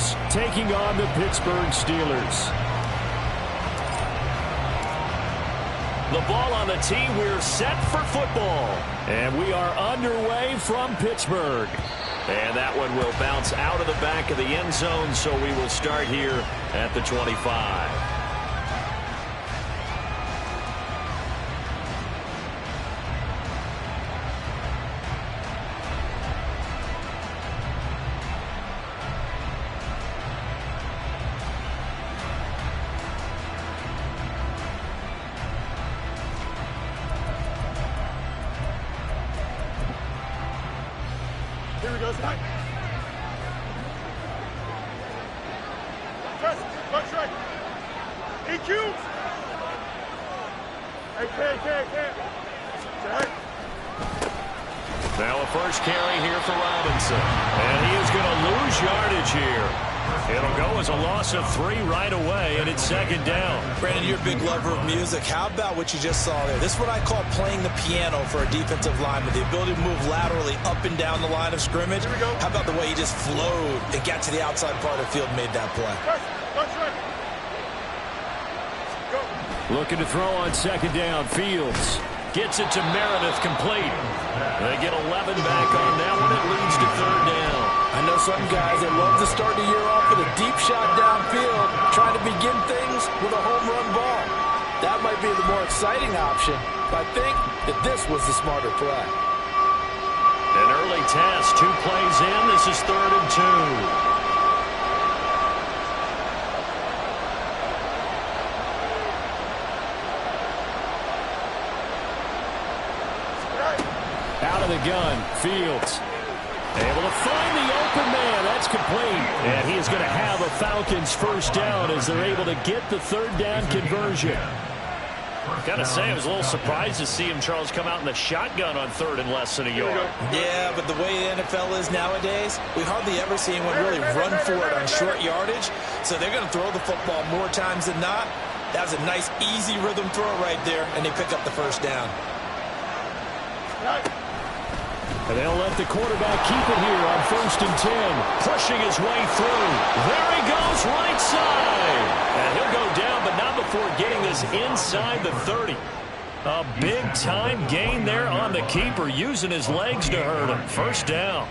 Falcons taking on the Pittsburgh Steelers. The ball on the tee. We're set for football. And we are underway from Pittsburgh. And that one will bounce out of the back of the end zone, so we will start here at the 25. Here we go, Zach. Press, punch right. EQ. Hey. Zach. Now a first carry here for Robinson. And he is going to lose yardage here. It'll go as a loss of 3 right away, and it's second down. Brandon, you're a big lover of music. How about what you just saw there? This is what I call playing the piano for a defensive lineman, the ability to move laterally up and down the line of scrimmage. How about the way he just flowed and got to the outside part of the field and made that play? Looking to throw on second down. Fields gets it to Meredith, complete. They get 11 back on that one. It leads to third down. I know some guys that love to start the year off with a deep shot downfield, trying to begin things with a home run ball. That might be the more exciting option, but I think that this was the smarter play. An early test, 2 plays in. This is 3rd and 2. Out of the gun, Fields. Able to find the open man. That's complete. And he is going to have a Falcons first down as they're able to get the third down conversion. Got to say, I was a little surprised to see him, Charles, come out in the shotgun on 3rd and less than a yard. Yeah, but the way the NFL is nowadays, we hardly ever see anyone really run for it on short yardage. So they're going to throw the football more times than not. That was a nice, easy rhythm throw right there, and they pick up the first down. And they'll let the quarterback keep it here on 1st and 10. Pushing his way through. There he goes, right side. And he'll go down, but not before getting this inside the 30. A big-time gain there on the keeper, using his legs to hurt him. First down.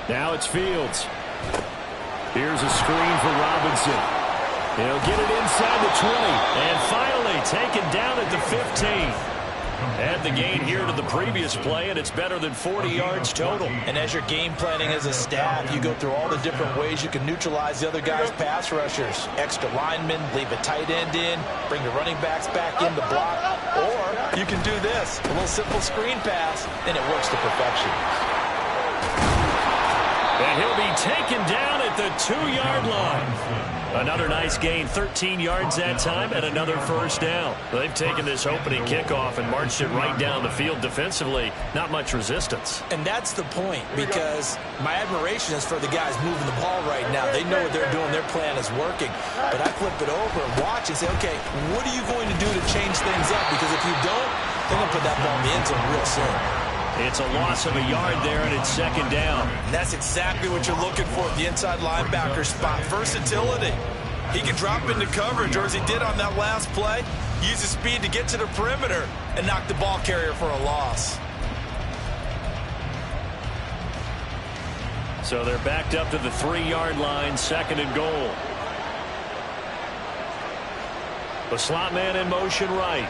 Now it's Fields. Here's a screen for Robinson. He'll get it inside the 20. And finally taken down at the 15. Add the gain here to the previous play, and it's better than 40 yards total. And as you're game planning as a staff, you go through all the different ways you can neutralize the other guy's pass rushers. Extra linemen, leave a tight end in, bring the running backs back in to block. Or you can do this, a little simple screen pass, and it works to perfection. And he'll be taken down at the 2-yard line. Another nice gain, 13 yards that time, and another first down. They've taken this opening kickoff and marched it right down the field defensively. Not much resistance. And that's the point, because my admiration is for the guys moving the ball right now. They know what they're doing. Their plan is working. But I flip it over and watch and say, okay, what are you going to do to change things up? Because if you don't, they're going to put that ball in the end zone real soon. It's a loss of a yard there, and it's second down. And that's exactly what you're looking for at the inside linebacker spot. Versatility. He can drop into coverage, or as he did on that last play, use his speed to get to the perimeter and knock the ball carrier for a loss. So they're backed up to the 3-yard line, 2nd and goal. The slot man in motion right.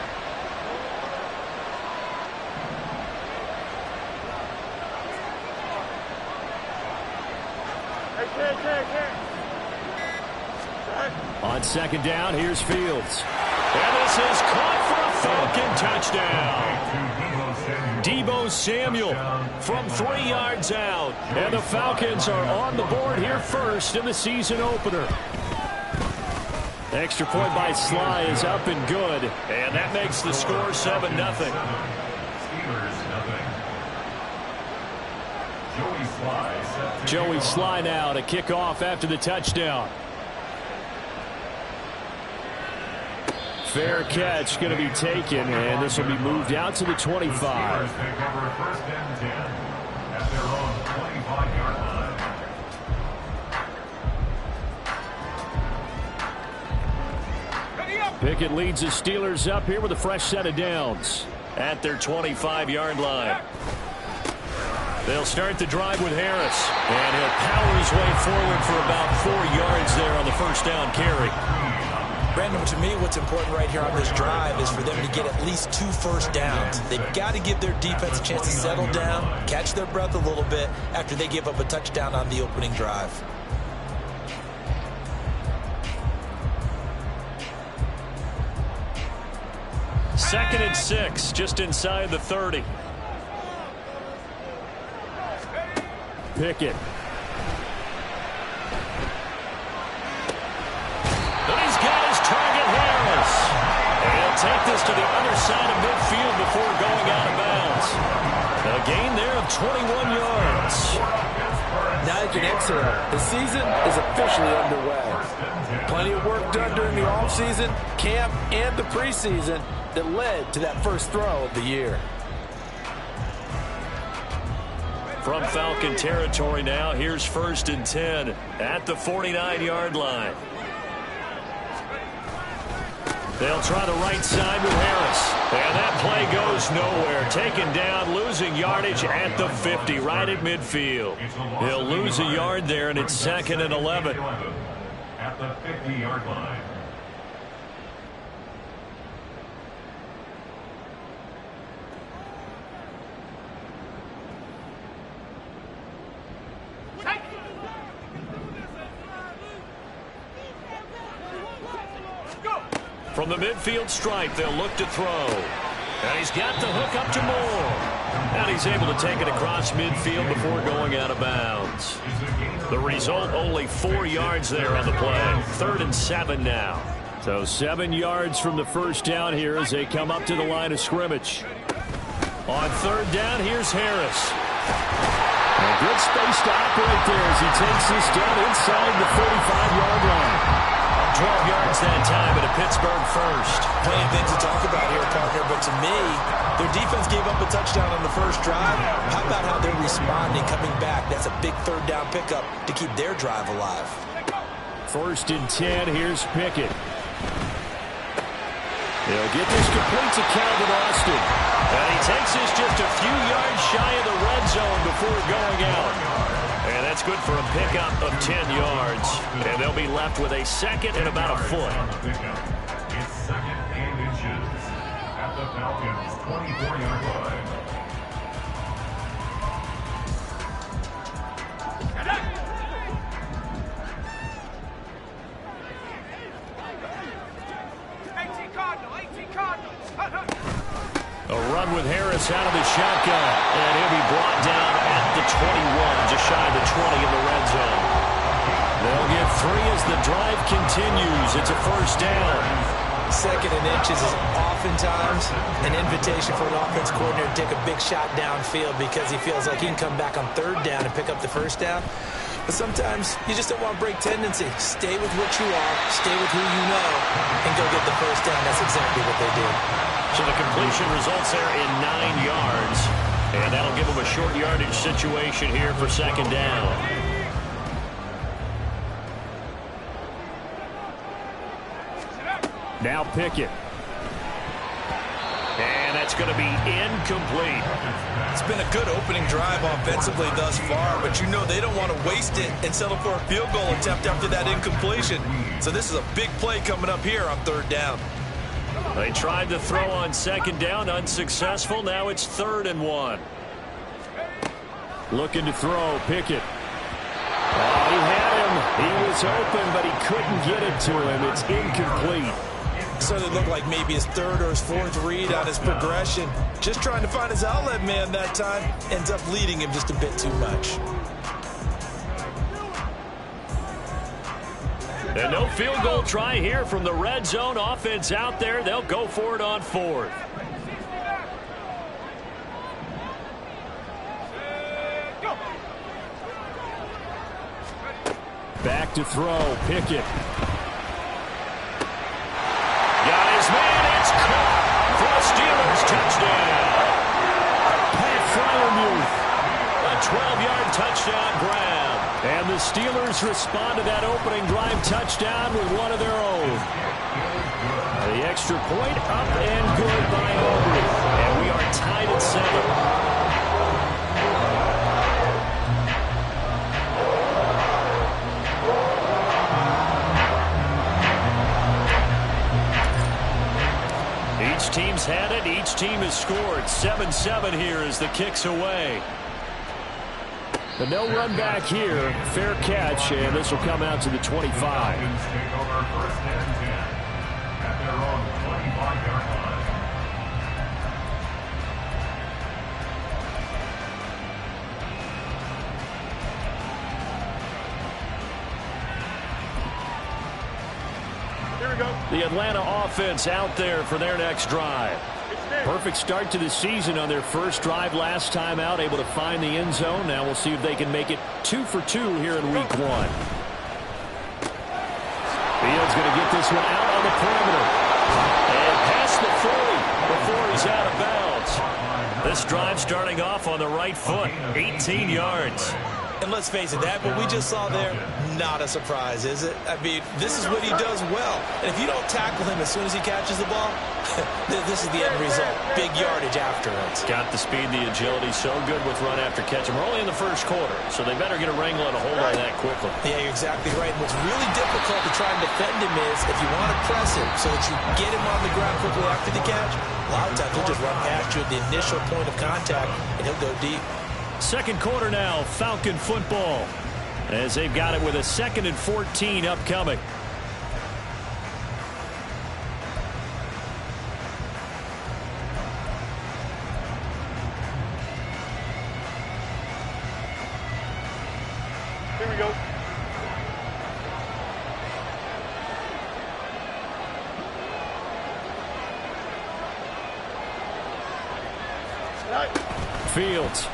On 2nd down, here's Fields. And this is caught for a Falcon touchdown. Deebo Samuel from 3 yards out. And the Falcons are on the board here first in the season opener. Extra point by Sly is up and good. And that makes the score 7-0. Joey Sly now to kick off after the touchdown. Fair catch going to be taken, and this will be moved out to the 25. Pickett leads the Steelers up here with a fresh set of downs at their 25-yard line. They'll start the drive with Harris, and he'll power his way forward for about 4 yards there on the first down carry. Brandon, to me, what's important right here on this drive is for them to get at least 2 first downs. They've got to give their defense a chance to settle down, catch their breath a little bit after they give up a touchdown on the opening drive. Second and 6, just inside the 30. Pickett. And he's got his target, Harris. And he'll take this to the other side of midfield before going out of bounds. A gain there of 21 yards. Now you can exhale. The season is officially underway. Plenty of work done during the offseason, camp, and the preseason that led to that first throw of the year. From Falcon territory now, here's first and 10 at the 49-yard line. They'll try the right side with Harris. And that play goes nowhere. Taken down, losing yardage at the 50, right at midfield. He'll lose a yard there, and it's second and 11. At the 50-yard line. From the midfield stripe, they'll look to throw. And he's got the hook up to Moore. And he's able to take it across midfield before going out of bounds. The result, only 4 yards there on the play. Third and 7 now. So 7 yards from the first down here as they come up to the line of scrimmage. On third down, here's Harris. A good space to operate there as he takes this down inside the 45-yard line. 12 yards that time, and a Pittsburgh first. Plenty of things to talk about here, partner, but to me, their defense gave up a touchdown on the first drive. How about how they're responding, coming back? That's a big third down pickup to keep their drive alive. First and 10, here's Pickett. He'll get this complete to Calvin Austin. And he takes this just a few yards shy of the red zone before going out. And that's good for a pickup of 10 yards. And they'll be left with a second and about a foot. It's second and inches at the Falcons' 24-yard line. A run with Harris out of the shotgun. And he'll be brought down at the 21, just shy of the 20 in the red zone. They'll get 3 as the drive continues. It's a first down. Second and inches is oftentimes an invitation for an offense coordinator to take a big shot downfield because he feels like he can come back on third down and pick up the first down. But sometimes you just don't want to break tendency. Stay with what you are, stay with who you know, and go get the first down. That's exactly what they did. So the completion results there in 9 yards. And that'll give them a short yardage situation here for second down. Now Pickett. And that's going to be incomplete. It's been a good opening drive offensively thus far, but you know they don't want to waste it and settle for a field goal attempt after that incompletion. So this is a big play coming up here on third down. They tried to throw on second down, unsuccessful. Now it's 3rd and 1. Looking to throw, Pickett. Oh, he had him. He was open, but he couldn't get it to him. It's incomplete. Certainly looked like maybe his 3rd or his 4th read on his progression. Just trying to find his outlet man that time. Ends up leading him just a bit too much. And no field goal try here from the red zone. Offense out there. They'll go for it on 4th. Back to throw, Pickett. Got his man touchdown. Pat Fryermuth. A 12-yard touchdown grab. And the Steelers respond to that opening drive touchdown with one of their own. The extra point up and good by Aubrey. And we are tied at 7. Each team's had it. Each team has scored. 7-7 here as the kick's away. But no run back here. Fair catch, and this will come out to the 25. Falcons take over first and 10 at their own 25-yard line. Here we go. The Atlanta offense out there for their next drive. Perfect start to the season on their first drive last time out, able to find the end zone. Now we'll see if they can make it 2 for 2 here in week 1. Fields going to get this one out on the perimeter. And past the 40 before he's out of bounds. This drive starting off on the right foot, 18 yards. And let's face it, that what we just saw there, not a surprise, is it? I mean, this is what he does well. And if you don't tackle him as soon as he catches the ball, this is the end result. Big yardage after it. Got the speed, the agility, so good with run after catch. And we're only in the first quarter, so they better get a wrangle and a hold on that quickly. Yeah, you're exactly right. And what's really difficult to try and defend him is if you want to press him so that you get him on the ground quickly after the catch, a lot of times he'll just run past you at the initial point of contact, and he'll go deep. Second quarter now, Falcon football, as they've got it with a 2nd and 14 upcoming. Here we go. Fields.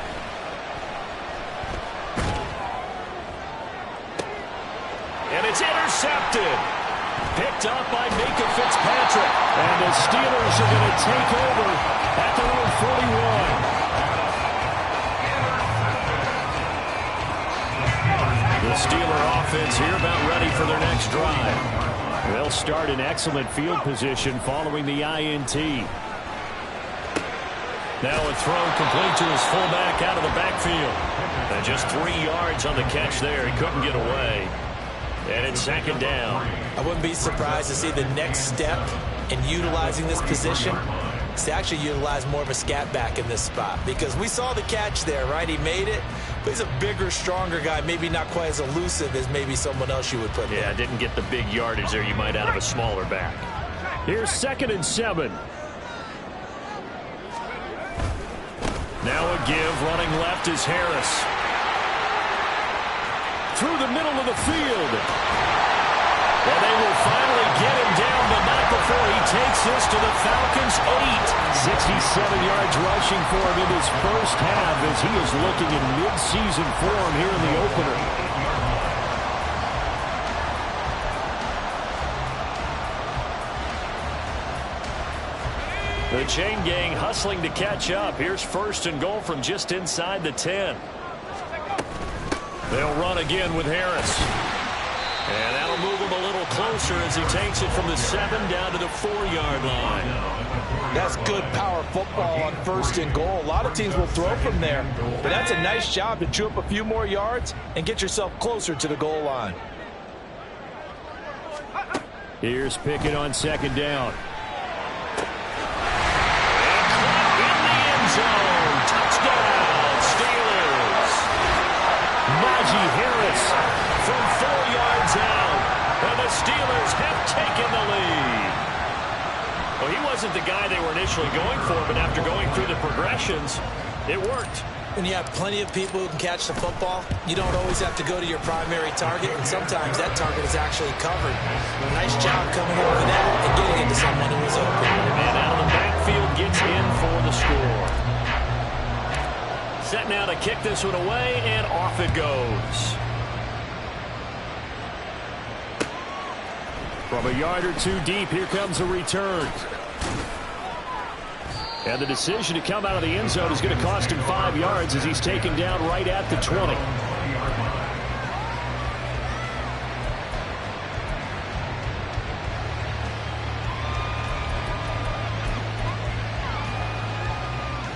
And it's intercepted. Picked up by Minka Fitzpatrick. And the Steelers are going to take over at their own 41. The Steeler offense here about ready for their next drive. They'll start in excellent field position following the INT. Now a throw complete to his fullback out of the backfield. And just 3 yards on the catch there. He couldn't get away. And it's 2nd down. I wouldn't be surprised to see the next step in utilizing this position is to actually utilize more of a scat back in this spot. Because we saw the catch there, right? He made it. But he's a bigger, stronger guy. Maybe not quite as elusive as maybe someone else you would put there. Yeah, didn't get the big yardage there you might out of a smaller back. Here's 2nd and 7. Now a give, running left is Harris. Through the middle of the field. Well, they will finally get him down, but not before he takes this to the Falcons' 8. 67 yards rushing for him in his first half as he is looking in mid-season form here in the opener. The chain gang hustling to catch up. Here's 1st and goal from just inside the 10. They'll run again with Harris. And that'll move him a little closer as he takes it from the 7 down to the 4-yard line. That's good power football on 1st and goal. A lot of teams will throw from there. But that's a nice job to chew up a few more yards and get yourself closer to the goal line. Here's Pickett on 2nd down. Touchdown, Steelers. Najee Harris from 4 yards out. And the Steelers have taken the lead. Well, he wasn't the guy they were initially going for, but after going through the progressions, it worked. When you have plenty of people who can catch the football, you don't always have to go to your primary target, and sometimes that target is actually covered. Nice job coming over that and getting into someone who was open. And out of the backfield gets in for the score. Set now to kick this one away, and off it goes. From a yard or two deep, here comes a return. And the decision to come out of the end zone is going to cost him 5 yards as he's taken down right at the 20.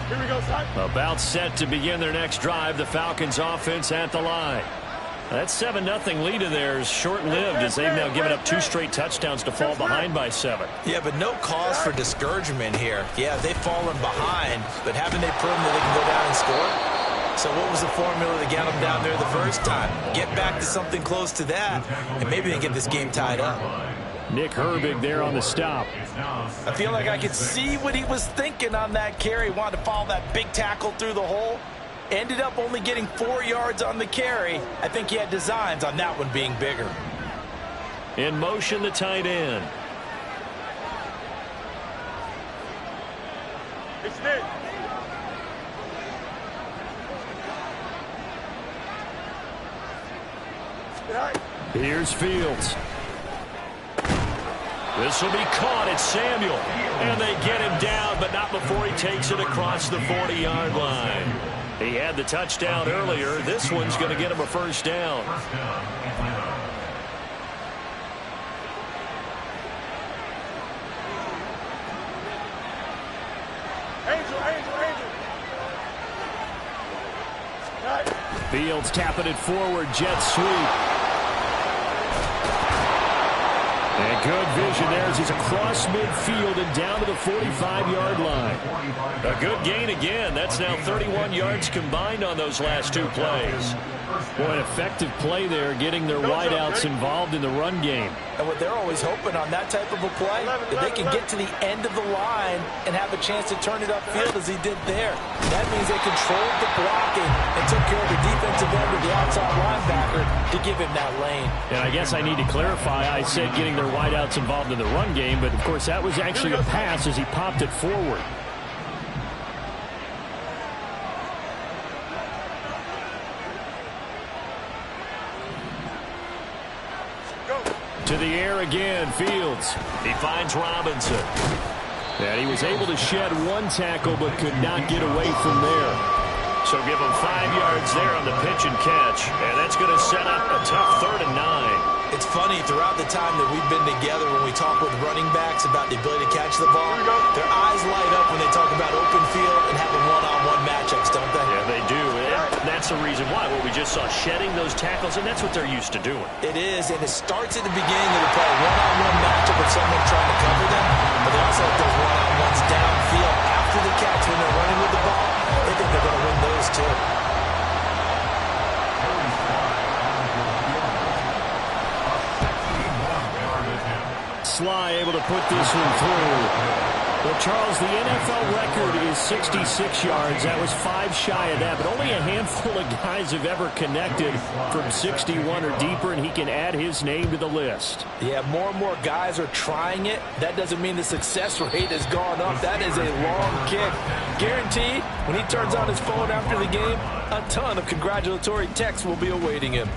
Here we go, son. About set to begin their next drive. The Falcons offense at the line. That 7-0 lead of theirs short-lived as they've now given up 2 straight touchdowns to fall behind by 7. Yeah, but no cause for discouragement here. Yeah, they've fallen behind, but haven't they proven that they can go down and score? So what was the formula to get them down there the first time? Get back to something close to that, and maybe they get this game tied up. Nick Herbig there on the stop. I feel like I could see what he was thinking on that carry. Wanted to follow that big tackle through the hole. Ended up only getting 4 yards on the carry. I think he had designs on that one being bigger. In motion, the tight end. It's Nick. Here's Fields. This will be caught. It's Samuel. And they get him down, but not before he takes it across the 40-yard line. He had the touchdown earlier. This one's going to get him a first down. Fields tapping it forward. Jet sweep. And good vision there as he's across midfield and down to the 45-yard line. A good gain again. That's now 31 yards combined on those last 2 plays. Boy, an effective play there, getting their wideouts involved in the run game. And what they're always hoping on that type of a play, that they can get to the end of the line and have a chance to turn it upfield as he did there. That means they controlled the blocking and took care of the defensive end of the outside linebacker to give him that lane. And I guess I need to clarify, I said getting their wideouts involved in the run game, but of course that was actually a pass as he popped it forward. To the air again, Fields. He finds Robinson. And he was able to shed 1 tackle but could not get away from there. So give him 5 yards there on the pitch and catch. And that's going to set up a tough 3rd and 9. It's funny, throughout the time that we've been together, when we talk with running backs about the ability to catch the ball, their eyes light up when they talk about open field and having one-on-one matchups, don't they? Yeah, they do. And that's the reason why. Well, we just saw shedding those tackles, and that's what they're used to doing. It is, and it starts at the beginning of the play. One-on-one matchup with someone trying to cover them, but they also have those one-on-ones downfield after the catch when they're running with the ball. They think they're going to win those too. Sly able to put this one through. Well, Charles, the NFL record is 66 yards. That was 5 shy of that, but only a handful of guys have ever connected from 61 or deeper, and he can add his name to the list. Yeah, more and more guys are trying it. That doesn't mean the success rate has gone up. That is a long kick. Guaranteed, when he turns on his phone after the game, a ton of congratulatory texts will be awaiting him.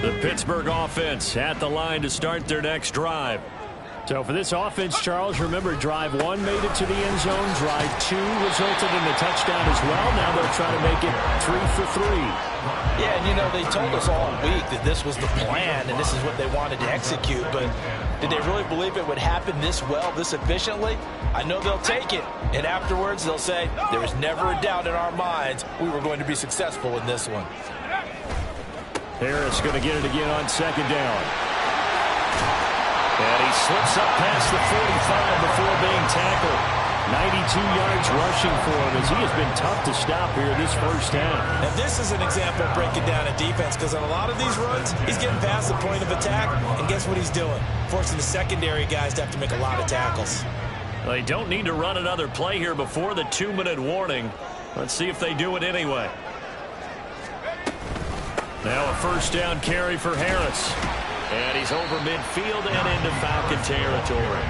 The Pittsburgh offense at the line to start their next drive. So for this offense, Charles, remember drive 1 made it to the end zone. Drive 2 resulted in a touchdown as well. Now they'll try to make it 3 for 3. Yeah, and you know, they told us all week that this was the plan and this is what they wanted to execute. But did they really believe it would happen this well, this efficiently? I know they'll take it. And afterwards, they'll say, there was never a doubt in our minds we were going to be successful in this one. Harris going to get it again on 2nd down. And he slips up past the 45 before being tackled. 92 yards rushing for him as he has been tough to stop here this first half. Now this is an example of breaking down a defense, because on a lot of these runs, he's getting past the point of attack, and guess what he's doing? Forcing the secondary guys to have to make a lot of tackles. They don't need to run another play here before the 2-minute warning. Let's see if they do it anyway. Now a first down carry for Harris. And he's over midfield and into Falcon territory.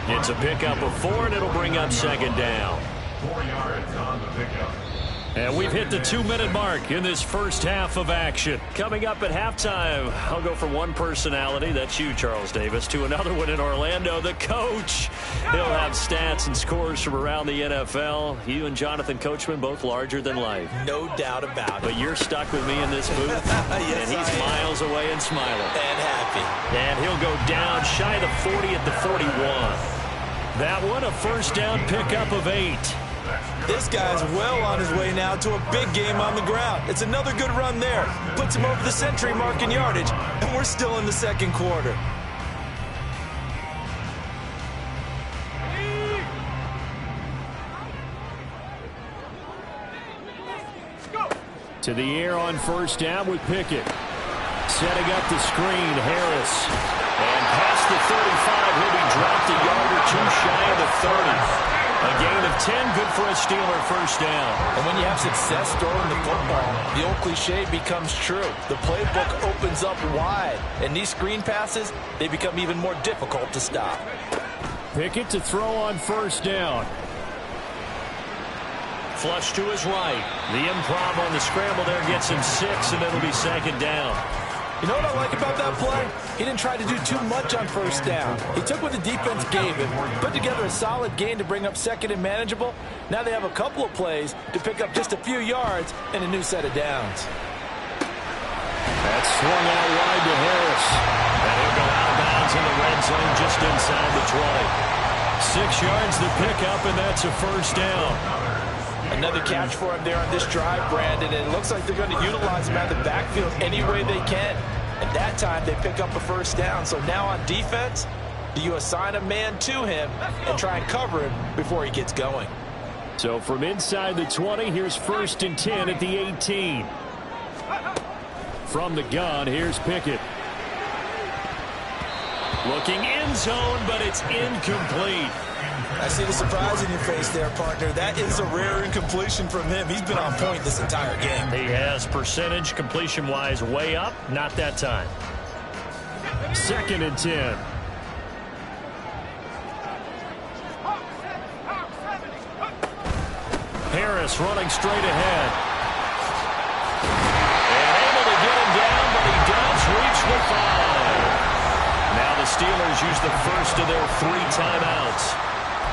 It's a pickup of 4, and it'll bring up second down. 4 yards on the pickup. And we've hit the 2-minute mark in this first half of action. Coming up at halftime, I'll go from one personality, that's you, Charles Davis, to another one in Orlando, the coach. He'll have stats and scores from around the NFL. You and Jonathan Coachman, both larger than life. No doubt about it. But you're stuck with me in this booth, Yes, and he's miles away and smiling. And happy. And he'll go down shy of the 40 at the 41. That one, a first down pickup of 8. This guy's well on his way now to a big game on the ground. It's another good run there. Puts him over the century mark in yardage, and we're still in the second quarter. To the air on first down with Pickett. Setting up the screen, Harris. And past the 35, he'll be dropped a yard or two shy of the 30. A gain of 10, good for a Steeler first down. And when you have success throwing the football, the old cliche becomes true. The playbook opens up wide, and these screen passes, they become even more difficult to stop. Pickett to throw on first down. Flush to his right. The improv on the scramble there gets him 6, and it'll be second down. You know what I like about that play? He didn't try to do too much on first down. He took what the defense gave him, put together a solid gain to bring up second and manageable. Now they have a couple of plays to pick up just a few yards and a new set of downs. That's swung out wide to Harris. And he'll go out of bounds in the red zone just inside the 20. 6 yards the pickup, and that's a first down. Another catch for him there on this drive, Brandon, and it looks like they're going to utilize him out of the backfield any way they can. And that time they pick up a first down. So now on defense, do you assign a man to him and try and cover him before he gets going? So from inside the 20, here's 1st and 10 at the 18. From the gun, here's Pickett. Looking end zone, but it's incomplete. I see the surprise in your face there, partner. That is a rare incompletion from him. He's been on point this entire game. He has percentage completion-wise way up. Not that time. 2nd and 10. Harris running straight ahead. And able to get him down, but he does reach the 5. Now the Steelers use the first of their 3 timeouts,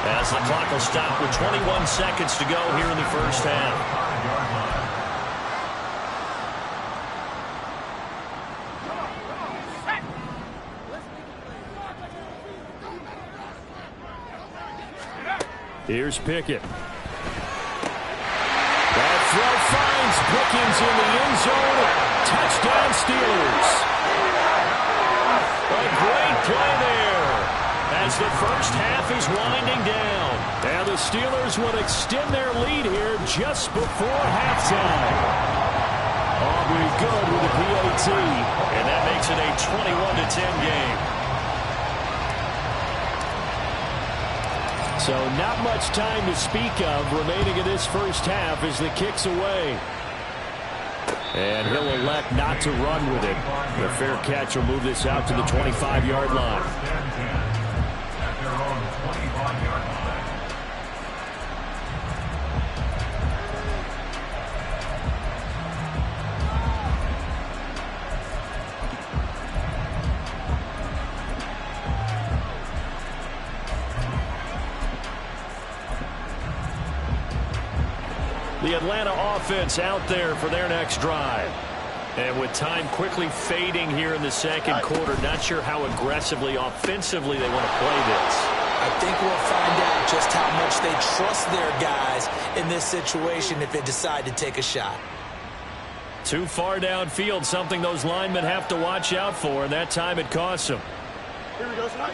as the clock will stop with 21 seconds to go here in the first half. Here's Pickett. That throw finds Pickens in the end zone. Touchdown Steelers. A great play there as the first half is winding down. And the Steelers will extend their lead here just before halftime. Aubrey good with a PAT, and that makes it a 21-10 game. So not much time to speak of remaining in this first half as the kick's away. And he'll elect not to run with it. The fair catch will move this out to the 25-yard line. At their own 25-yard line. The Atlanta offense out there for their next drive. And with time quickly fading here in the second quarter, not sure how aggressively, offensively they want to play this. I think we'll find out just how much they trust their guys in this situation if they decide to take a shot. Too far downfield, something those linemen have to watch out for, and that time it costs them. Here we go, son.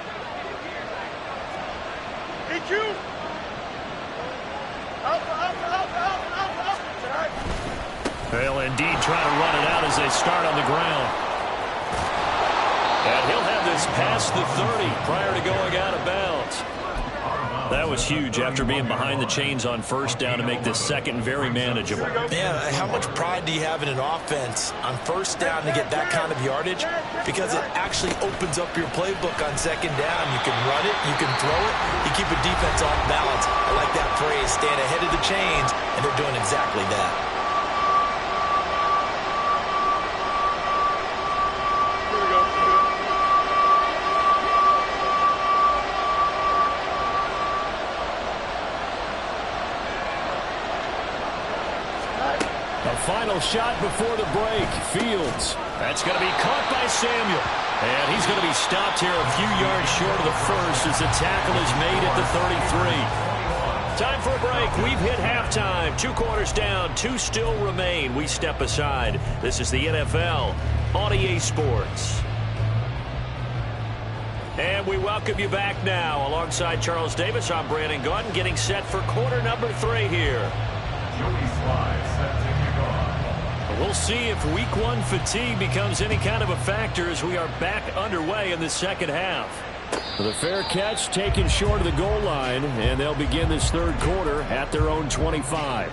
EQ. They'll indeed try to run it out as they start on the ground. And he'll have this past the 30 prior to going out of bounds. That was huge after being behind the chains on first down to make this second very manageable. Man, how much pride do you have in an offense on first down to get that kind of yardage? Because it actually opens up your playbook on second down. You can run it, you can throw it, you keep a defense off balance. I like that phrase, stand ahead of the chains, and they're doing exactly that. Final shot before the break. Fields. That's going to be caught by Samuel. And he's going to be stopped here a few yards short of the first as the tackle is made at the 33. Time for a break. We've hit halftime. 2 quarters down. 2 still remain. We step aside. This is the NFL on EA Sports. And we welcome you back now. Alongside Charles Davis, I'm Brandon Gaudin, getting set for quarter number 3 here. Joey Sly set to kick off. We'll see if week 1 fatigue becomes any kind of a factor as we are back underway in the second half. The fair catch taken short of the goal line, and they'll begin this third quarter at their own 25.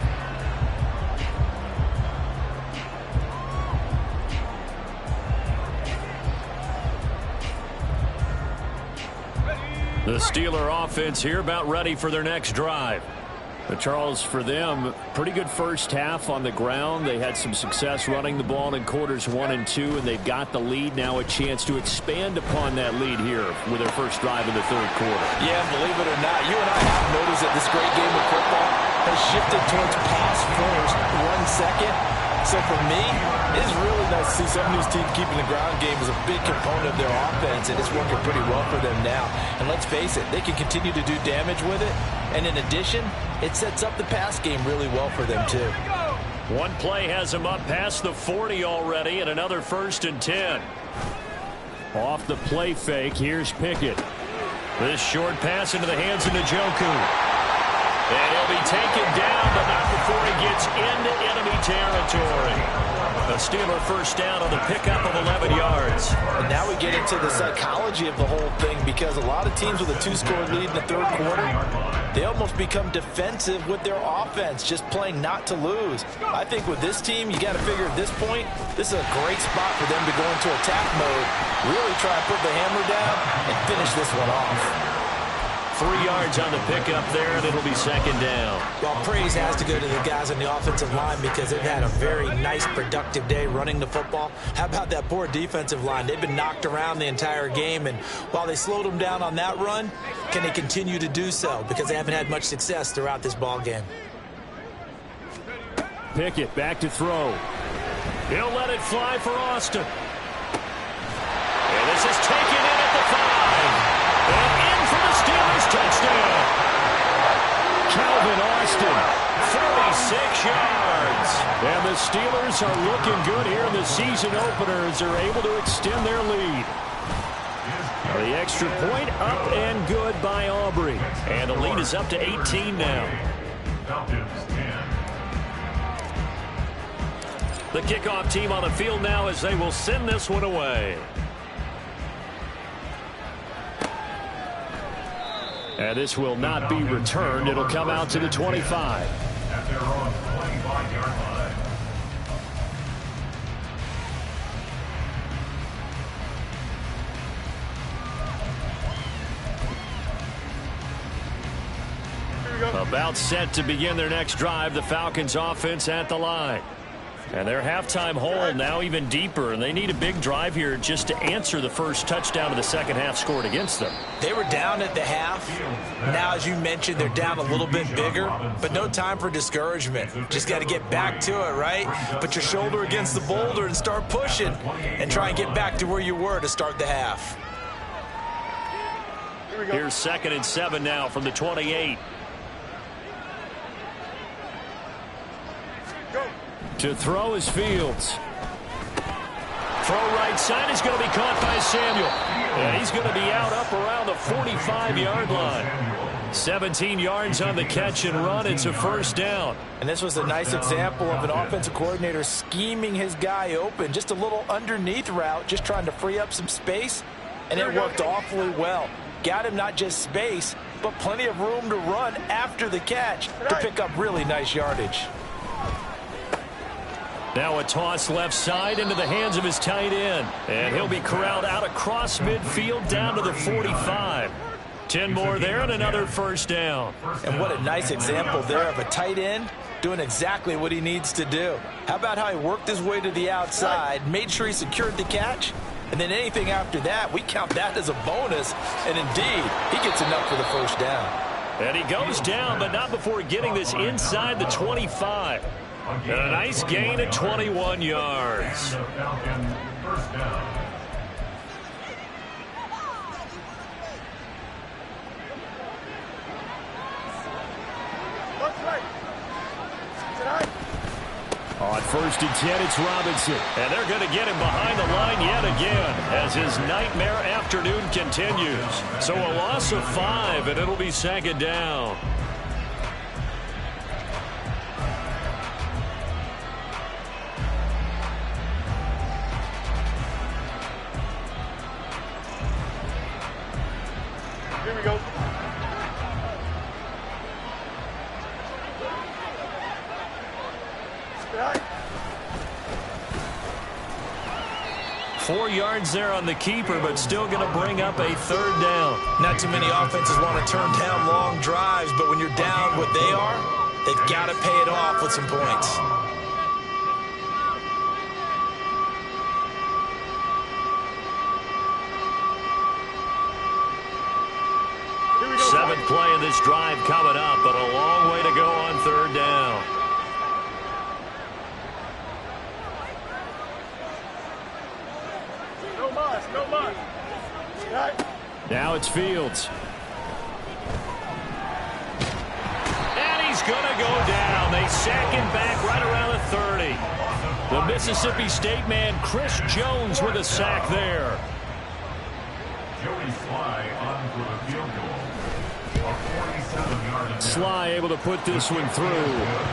The Steeler offense here about ready for their next drive. But Charles, for them, pretty good first half on the ground. They had some success running the ball in quarters 1 and 2, and they've got the lead now, a chance to expand upon that lead here with their first drive in the third quarter. Yeah, believe it or not, you and I have noticed that this great game of football has shifted towards pass first, run second. So for me, it's really nice to see some of these teams keeping the ground game as a big component of their offense, and it's working pretty well for them now. And let's face it, they can continue to do damage with it. And in addition, it sets up the pass game really well for them, too. One play has them up past the 40 already, and another 1st and 10. Off the play fake, here's Pickett. This short pass into the hands of Njoku. And he'll be taken down, but not before he gets into enemy territory. A Steeler first down on the pickup of 11 yards. And now we get into the psychology of the whole thing, because a lot of teams with a 2-score lead in the third quarter, they almost become defensive with their offense, just playing not to lose. I think with this team, you got to figure at this point, this is a great spot for them to go into attack mode, really try and put the hammer down and finish this one off. 3 yards on the pickup there, and it'll be second down. Well, praise has to go to the guys on the offensive line because they've had a very nice, productive day running the football. How about that poor defensive line? They've been knocked around the entire game, and while they slowed them down on that run, can they continue to do so? Because they haven't had much success throughout this ball game. Pickett back to throw. He'll let it fly for Austin. And this is taken in at the 5. And in for the Steelers touchdown. Calvin Austin, 46 yards. And the Steelers are looking good here in the season opener as they're able to extend their lead. The extra point up and good by Aubrey. And the lead is up to 18 now. Falcons 10. The kickoff team on the field now as they will send this one away. And this will not be returned. It'll come out to the 25. At their own 25-yard line. About set to begin their next drive, the Falcons offense at the line. And their halftime hole now even deeper, and they need a big drive here just to answer the first touchdown of the second half scored against them. They were down at the half. Now, as you mentioned, they're down a little bit bigger, but no time for discouragement. Just got to get back to it, right? Put your shoulder against the boulder and start pushing and try and get back to where you were to start the half. Here's 2nd and 7 now from the 28. To throw is Fields. Throw right side is going to be caught by Samuel. And he's going to be out up around the 45-yard line. 17 yards on the catch and run. It's a first down. And this was a nice example of an offensive coordinator scheming his guy open. Just a little underneath route, just trying to free up some space. And it worked awfully well. Got him not just space, but plenty of room to run after the catch to pick up really nice yardage. Now a toss left side into the hands of his tight end. And he'll be corralled out across midfield down to the 45. 10 more there and another first down. And what a nice example there of a tight end doing exactly what he needs to do. How about how he worked his way to the outside, made sure he secured the catch, and then anything after that, we count that as a bonus. And indeed, he gets enough for the first down. And he goes down, but not before getting this inside the 25. And a nice gain at 21 yards. On 1st and 10, it's Robinson. And they're going to get him behind the line yet again as his nightmare afternoon continues. So a loss of 5, and it'll be 2nd down. Here we go. Right. 4 yards there on the keeper, but still going to bring up a 3rd down. Not too many offenses want to turn down long drives, but when you're down what they are, they've got to pay it off with some points. Seventh play of this drive coming up, but a long way to go on 3rd down. No muss. Right. Now it's Fields. And he's going to go down. They sack him back right around the 30. The Mississippi State man, Chris Jones, with a sack there. Joey Sly on for the field goal. A 47-yard attempt. Sly able to put this one through,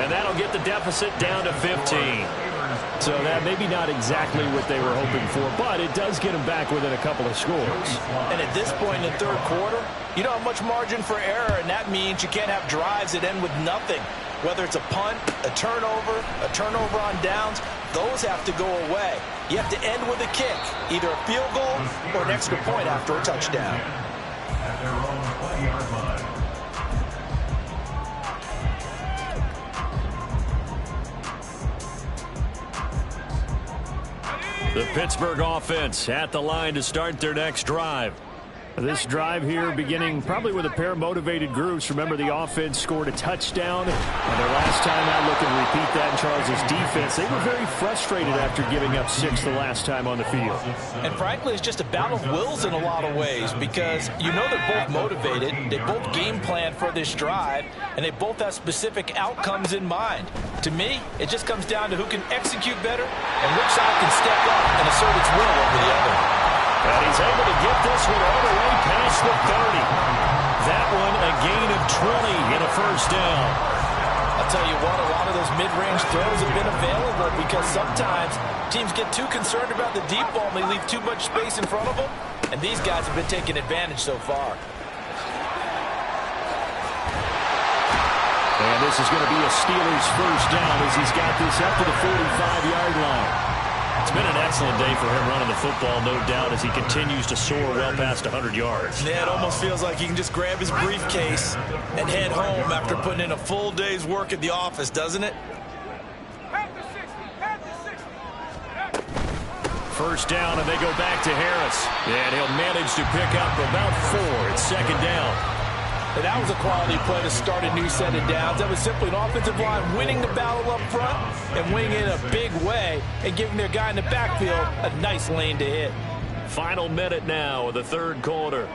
and that'll get the deficit down to 15. So that maybe not exactly what they were hoping for, but it does get them back within a couple of scores. And at this point in the 3rd quarter, you don't have much margin for error, and that means you can't have drives that end with nothing. Whether it's a punt, a turnover on downs, those have to go away. You have to end with a kick, either a field goal or an extra point after a touchdown. At their own 20-yard line. The Pittsburgh offense at the line to start their next drive. This drive here beginning probably with a pair of motivated groups. Remember, the offense scored a touchdown, and their last time out looking to repeat that in Charles' defense. They were very frustrated after giving up 6 the last time on the field. And frankly, it's just a battle of wills in a lot of ways because you know they're both motivated, they both game plan for this drive, and they both have specific outcomes in mind. To me, it just comes down to who can execute better and which side can step up and assert its will over the other. And he's able to get this one all the way past the 30. That one a gain of 20 and a first down. I'll tell you what, a lot of those mid-range throws have been available because sometimes teams get too concerned about the deep ball and they leave too much space in front of them. And these guys have been taking advantage so far. And this is going to be a Steelers first down as he's got this up to the 45-yard line. It's been an excellent day for him running the football, no doubt, as he continues to soar well past 100 yards. Yeah, it almost feels like he can just grab his briefcase and head home after putting in a full day's work at the office, doesn't it? First down, and they go back to Harris. And he'll manage to pick up about 4. It's 2nd down. And that was a quality play to start a new set of downs. That was simply an offensive line winning the battle up front and winning it in a big way and giving their guy in the backfield a nice lane to hit. Final minute now of the 3rd quarter.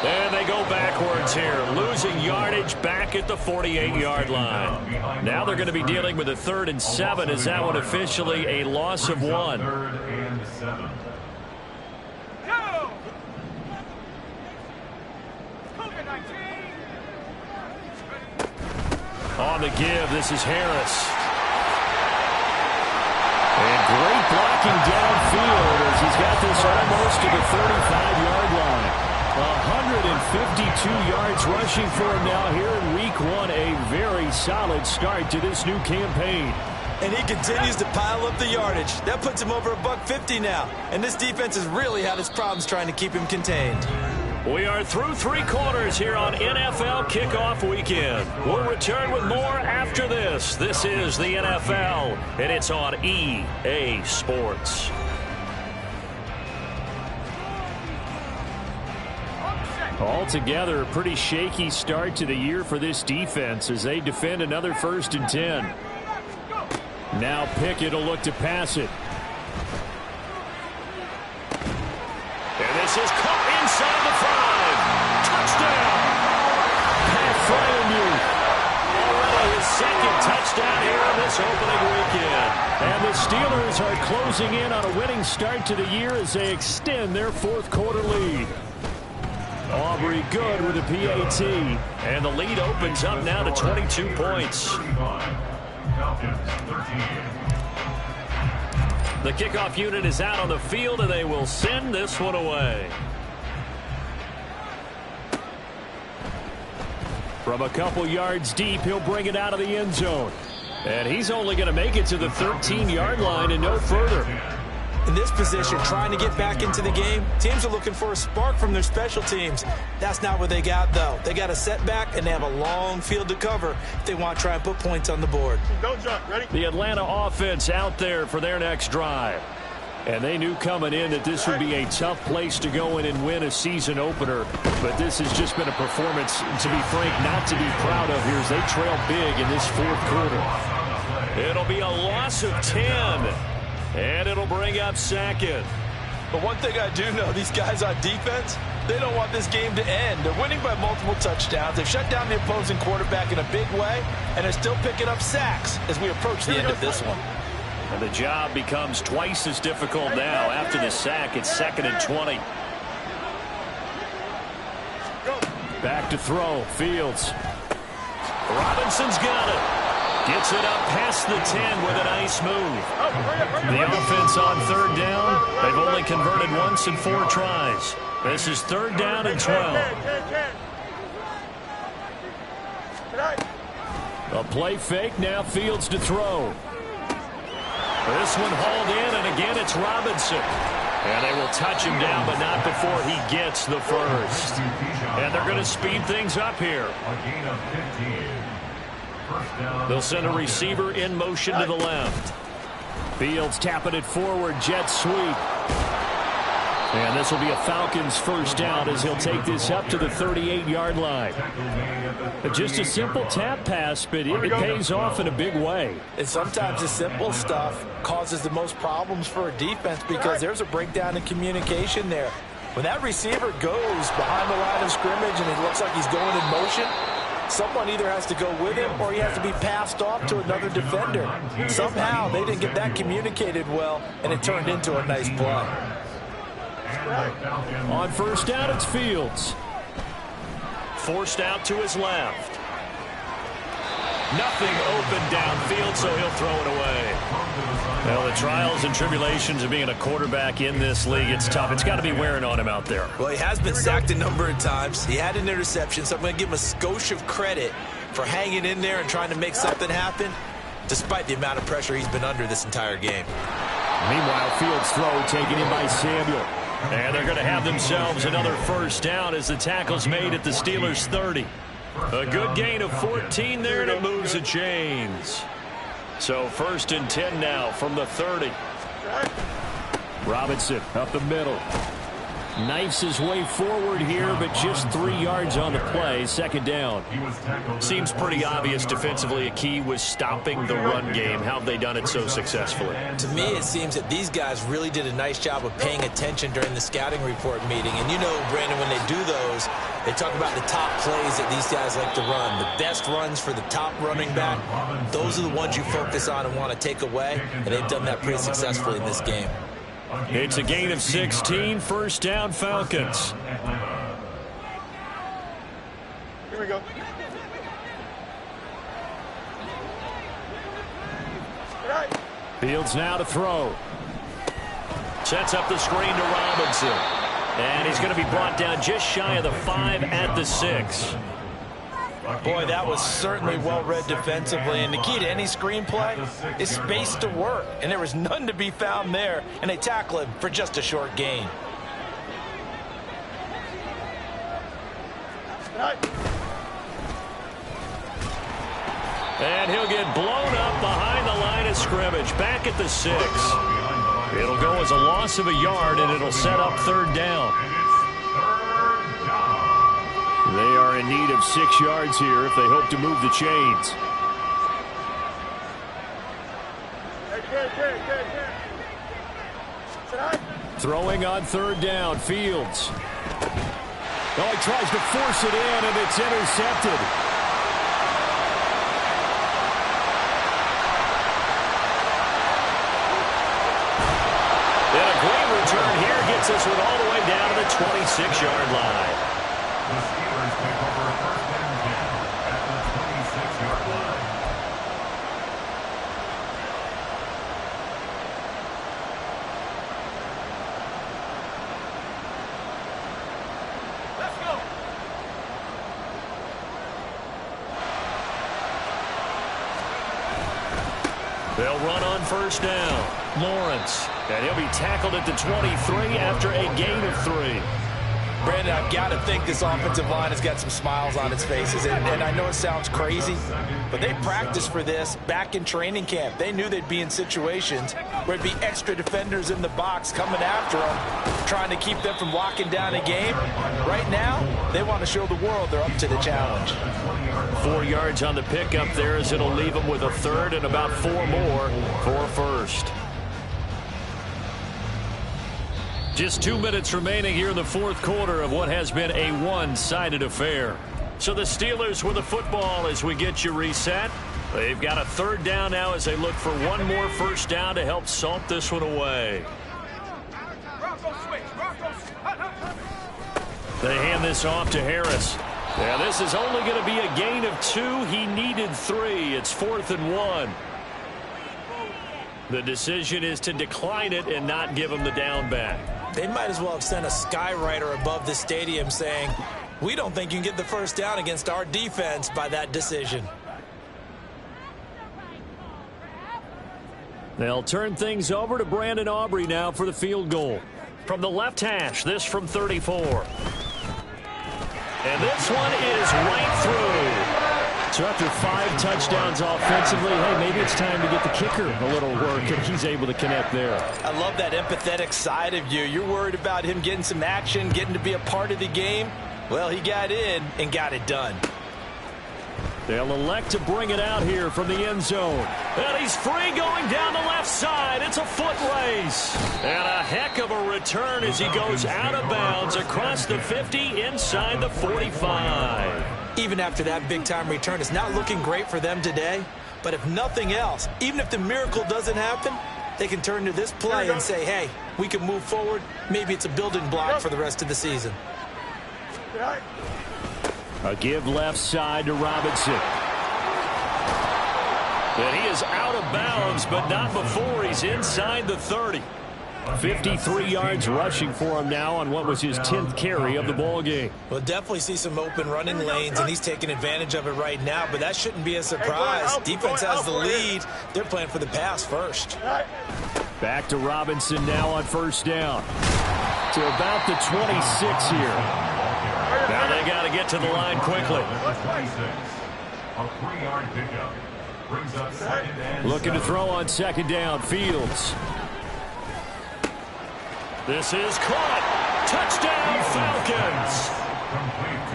And they go backwards here, losing yardage back at the 48-yard line. Now they're going to be dealing with a 3rd and 7. Is that one officially a loss of 1? 3rd and 7. On the give, this is Harris. And great blocking downfield as he's got gets almost to the 35-yard line. 152 yards rushing for him now here in week 1. A very solid start to this new campaign. And he continues to pile up the yardage. That puts him over $150 now. And this defense has really had its problems trying to keep him contained. We are through 3 quarters here on NFL Kickoff Weekend. We'll return with more after this. This is the NFL, and it's on EA Sports. Altogether, a pretty shaky start to the year for this defense as they defend another 1st and 10. Now Pickett will look to pass it. And this is caught inside the 5. Touchdown! Pat Fryermuth. Already his 2nd touchdown here on this opening weekend. And the Steelers are closing in on a winning start to the year as they extend their 4th quarter lead. Aubrey good with a PAT. And the lead opens up now to 22 points. The kickoff unit is out on the field, and they will send this one away. From a couple yards deep, he'll bring it out of the end zone. And he's only going to make it to the 13-yard line and no further. In this position, trying to get back into the game, teams are looking for a spark from their special teams. That's not what they got, though. They got a setback, and they have a long field to cover if they want to try and put points on the board. Don't jump. Ready? The Atlanta offense out there for their next drive. And they knew coming in that this would be a tough place to go in and win a season opener. But this has just been a performance, to be frank, not to be proud of here as they trail big in this 4th quarter. It'll be a loss of 10. And it'll bring up 2nd. But one thing I do know, these guys on defense, they don't want this game to end. They're winning by multiple touchdowns. They've shut down the opposing quarterback in a big way, and they're still picking up sacks as we approach the end of this one. And the job becomes twice as difficult now. After the sack, it's 2nd and 20. Back to throw. Fields. Robinson's got it. Gets it up past the 10 with a nice move. The offense on 3rd down. They've only converted once in 4 tries. This is 3rd down and 12. A play fake. Now Fields to throw. This one hauled in, and again it's Robinson. And they will touch him down, but not before he gets the 1st. And they're going to speed things up here. They'll send a receiver in motion to the left. Fields tapping it forward, jet sweep. And this will be a Falcons 1st down as he'll take this up to the 38-yard line. Just a simple tap pass, but it pays off in a big way. And sometimes the simple stuff causes the most problems for a defense because there's a breakdown in communication there. When that receiver goes behind the line of scrimmage and it looks like he's going in motion, someone either has to go with him or he has to be passed off to another defender. Somehow they didn't get that communicated well, and it turned into a nice play. On 1st down, it's Fields. Forced out to his left. Nothing open downfield, so he'll throw it away. Well, the trials and tribulations of being a quarterback in this league, it's tough. It's got to be wearing on him out there. Well, he has been sacked a number of times. He had an interception, so I'm going to give him a skosh of credit for hanging in there and trying to make something happen, despite the amount of pressure he's been under this entire game. Meanwhile, Fields' throw taken in by Samuel. And they're going to have themselves another 1st down as the tackle's made at the Steelers' 30. A good gain of 14 there, and it moves the chains. So 1st and 10 now from the 30. Robinson up the middle. Knifes his way forward here, but just 3 yards on the play. 2nd down. Seems pretty obvious defensively a key was stopping the run game. How have they done it so successfully? To me, it seems that these guys really did a nice job of paying attention during the scouting report meeting. And you know, Brandon, when they do those, they talk about the top plays that these guys like to run. The best runs for the top running back, those are the ones you focus on and want to take away. And they've done that pretty successfully in this game. It's a gain of 16, 1st down Falcons. Here we go. Fields now to throw. Sets up the screen to Robinson. And he's going to be brought down just shy of the 5 at the 6. Boy, that was certainly well-read defensively. And the key to any screenplay is space to work. And there was none to be found there. And they tackle him for just a short gain. And he'll get blown up behind the line of scrimmage. Back at the 6. It'll go as a loss of a yard, and it'll set up 3rd down. They are in need of 6 yards here if they hope to move the chains. Throwing on 3rd down, Fields. Oh, he tries to force it in, and it's intercepted. And a great return here gets this one all the way down to the 26-yard line. The Steelers pick over a 1st and 10 at the 26-yard line. Let's go. They'll run on 1st down. Lawrence. And he'll be tackled at the 23 after a gain of 3. Brandon, I've got to think this offensive line has got some smiles on its faces. And I know it sounds crazy, but they practiced for this back in training camp. They knew they'd be in situations where it'd be extra defenders in the box coming after them, trying to keep them from locking down a game. Right now, they want to show the world they're up to the challenge. 4 yards on the pickup there as it'll leave them with a 3rd and about 4 more for a 1st. Just 2 minutes remaining here in the 4th quarter of what has been a one-sided affair. So the Steelers with the football as we get you reset. They've got a 3rd down now as they look for one more 1st down to help salt this one away. They hand this off to Harris. Yeah, this is only going to be a gain of 2. He needed 3. It's 4th and 1. The decision is to decline it and not give him the down back. They might as well have sent a skywriter above the stadium saying, we don't think you can get the 1st down against our defense by that decision. They'll turn things over to Brandon Aubrey now for the field goal. From the left hash, this from 34. And this one is right through. So after 5 touchdowns offensively, hey, maybe it's time to get the kicker a little work, and he's able to connect there. I love that empathetic side of you. You're worried about him getting some action, getting to be a part of the game. Well, he got in and got it done. They'll elect to bring it out here from the end zone. And he's free going down the left side. It's a foot race. And a heck of a return as he goes out of bounds across the 50 inside the 45. Even after that big-time return, it's not looking great for them today. But if nothing else, even if the miracle doesn't happen, they can turn to this play and say, hey, we can move forward. Maybe it's a building block for the rest of the season. A give left side to Robinson. And he is out of bounds, but not before he's inside the 30. 53 yards rushing for him now on what was his 10th carry of the ball game. We'll definitely see some open running lanes, and he's taking advantage of it right now, but that shouldn't be a surprise. Defense has the lead. They're playing for the pass first. Back to Robinson now on 1st down. To about the 26 here. Now they got to get to the line quickly. A 3-yard pickup brings up 2nd and Looking to throw on 2nd down. Fields. This is caught. Touchdown, Falcons.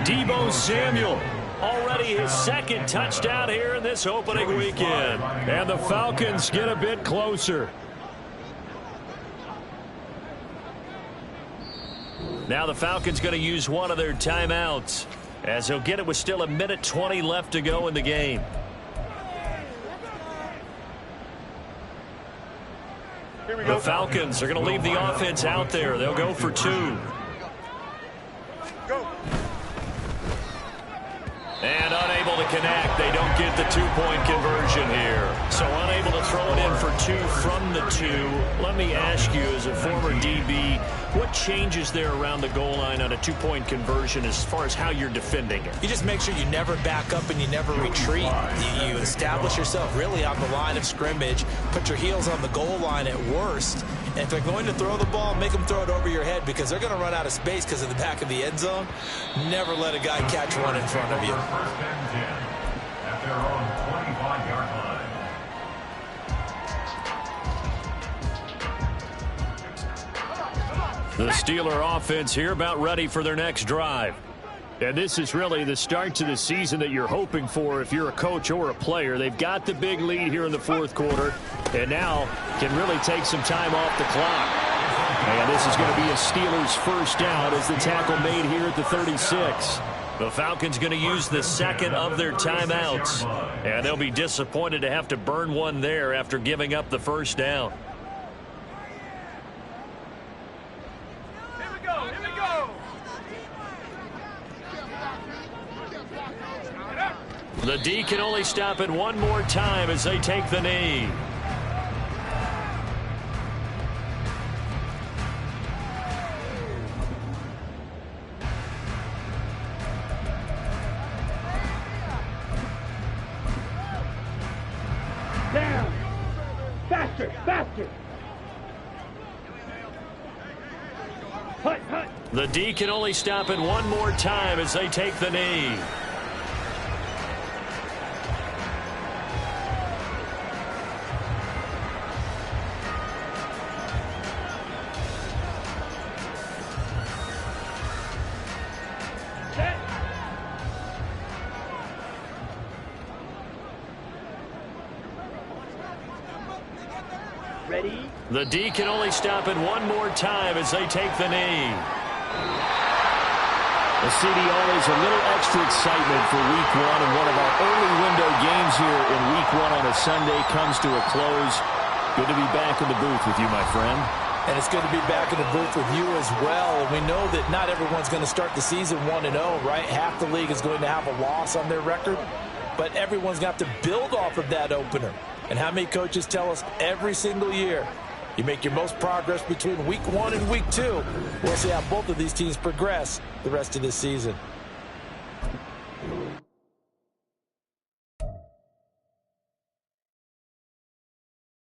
Deebo Samuel. Already his 2nd touchdown here in this opening weekend. And the Falcons get a bit closer. Now the Falcons going to use one of their timeouts as they'll get it with still 1:20 left to go in the game. The Falcons are going to leave the offense out there. They'll go for 2. Go. And unable to connect. They don't get the two-point conversion here. So unable to throw it in for two from the two. Let me ask you, as a former DB, what changes there around the goal line on a two-point conversion as far as how you're defending it? You just make sure you never back up and you never retreat. You establish yourself really on the line of scrimmage, put your heels on the goal line at worst. And if they're going to throw the ball, make them throw it over your head because they're going to run out of space because of the back of the end zone. Never let a guy catch one in front of you. First and 10 at their own 25-yard line. The Steeler offense here about ready for their next drive. And this is really the start to the season that you're hoping for if you're a coach or a player. They've got the big lead here in the fourth quarter and now can really take some time off the clock. And this is going to be a Steelers first down as the tackle made here at the 36. The Falcons going to use the second of their timeouts. And they'll be disappointed to have to burn one there after giving up the first down. The D can only stop it one more time as they take the knee. Down. Faster, faster. Hut, hut. The D can only stop it one more time as they take the knee. Ready? The D can only stop it one more time as they take the knee. The CD always a little extra excitement for week one, and one of our early window games here in week one on a Sunday comes to a close. Good to be back in the booth with you, my friend. And it's good to be back in the booth with you as well. And we know that not everyone's going to start the season 1-0, right? Half the league is going to have a loss on their record. But everyone's got to build off of that opener. And how many coaches tell us every single year, you make your most progress between week 1 and week 2. We'll see how both of these teams progress the rest of this season.